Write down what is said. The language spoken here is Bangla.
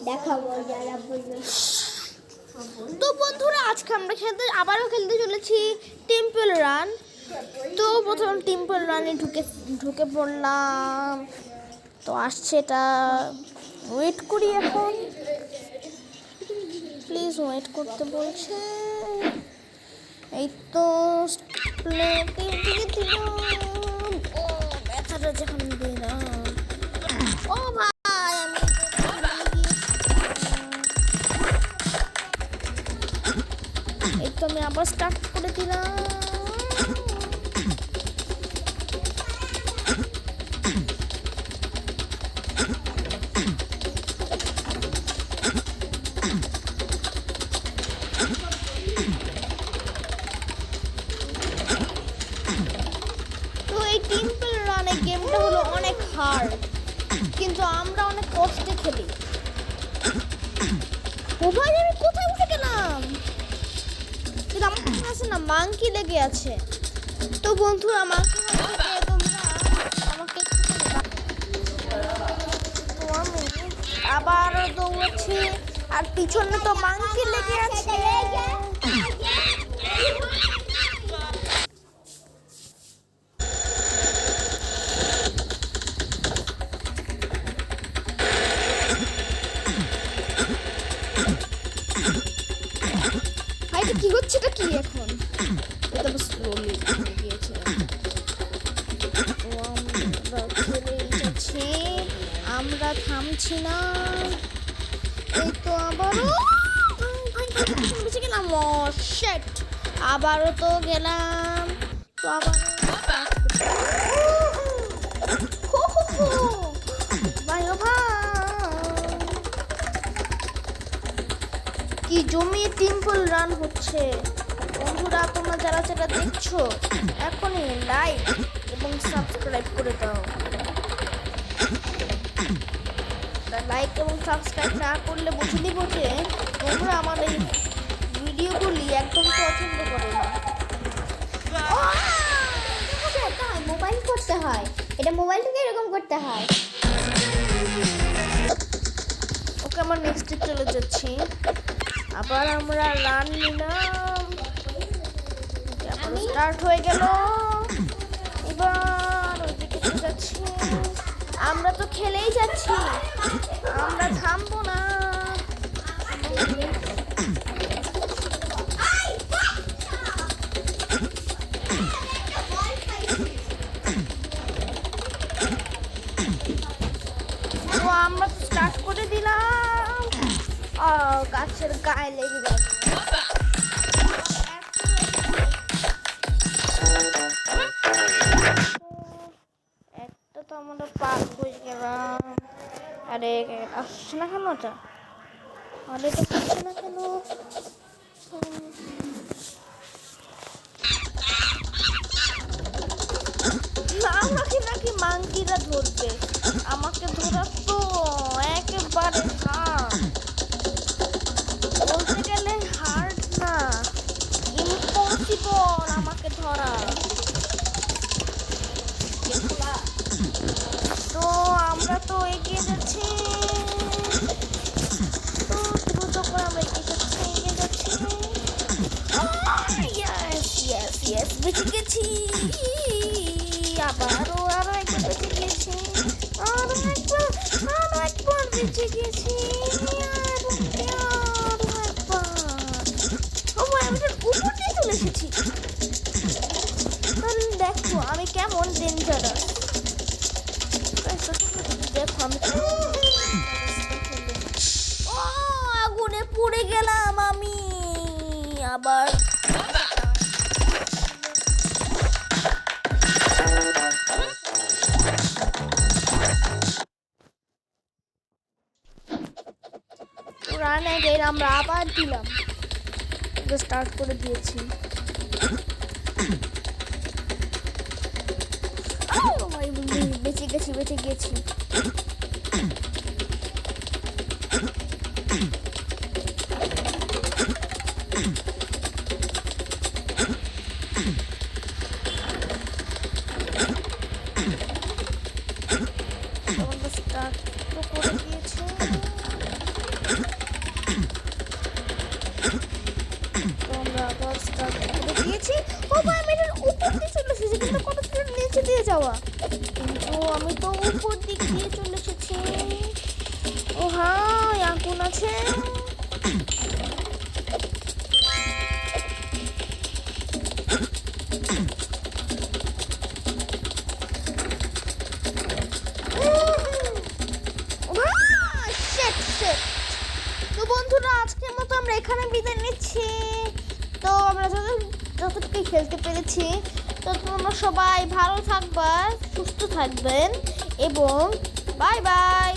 দেখাবো যারা বলবে। তো বন্ধুরা আজকে আমরা আবারও খেলতে চলেছি টেম্পল রান। তো প্রথম টেম্পল রানে ঢুকে পড়লাম। তো আসছে, এটা ওয়েট করি এখন, প্লিজ ওয়েট করতে বলছে। এই তো ব্যথাটা যখন দিলাম, ও ভাই এই তো আমি আবার স্টার্ট করে দিলাম। তো এই টেম্পল রান এই গেমটা হলো অনেক হার্ড, কিন্তু আমরা অনেক কষ্টে খেলি। ও ভাই আমি কোথায় উঠে গেলাম? কিন্তু আমার কাছে না মাংকি লেগে আছে। তো বন্ধুরা মাংকি তোমরা আমাকে আমি আবার দৌড়াচ্ছি, আর পিছনে তো মাংকি লেগে আছে। কি হচ্ছে, এটা কি এখন? এটা তো স্লোলি গিয়েছে। আমরা চলে যাচ্ছি, আমরা থামছি না। এই তো আবারও বেঁচে গেলাম। ও শিট, আবারও তো গেলাম। তো আবার ভাই ও ভাই কি জমিয়ে টেম্পল রান হচ্ছে। বন্ধুরা তোমরা যারা যারা দেখছো এখনই লাইক এবং সাবস্ক্রাইব করে দাও। লাইক এবং সাবস্ক্রাইব না করলে বুঝে দিব যে তোমরা আমার এই ভিডিওগুলি একদম পছন্দ করো না। মোবাইল করতে হয়, এটা মোবাইল থেকে এরকম করতে হয়। ওকে আমরা নেক্সটে চলে যাচ্ছি। আবার আমরা রান নিলাম, স্টার্ট হয়ে গেল। এবার ওইদিকে চলে যাচ্ছি। আমরা তো খেলেই যাচ্ছি, আমরা থামবো না। তো আমরা স্টার্ট করে দিলাম, গাছের গায়ে লেগে যাবে। একটা তো আমরা পার হয়ে গেলাম। আরে আসছে না কেন ওটা? আরে এটা আসছে না কেন? আমাকে নাকি মাংকিরা ধরবে, আমাকে ধরার তো একেবারে বলতে গেলে হার্ড না, ইম্পসিবল আমাকে ধরা। তো আমরা তো এগিয়ে যাচ্ছি, তো দ্রুত করে আমরা এগিয়ে যাচ্ছি। ইয়েস বেঁচে গেছি। আরো একবার বেঁচে গিয়েছি, আরো একবার বেঁচে গেছি। উপর দিয়ে চলে এসেছি। দেখো আমি কেমন ডেঞ্জারাস। দেখো আমি আগুনে পড়ে গেলাম আমি। আবার রান এগেইন আমরা আবার দিলাম, স্টার্ট করে দিয়েছি। বেঁচে গেছি। স্টার্ট তো করে দিয়েছি। যাওয়া, কিন্তু আমি তো উপর দিক দিয়ে চলে এসেছি। ও হ্যাঁ, আগুন আছে। তো বন্ধুরা, আজকের মতো আমরা এখানে বিদায় নিচ্ছি। তো আমরা যতটুকু খেলতে পেরেছি, তো তোমরা সবাই ভালো থাকবা, সুস্থ থাকবেন এবং বাই বাই।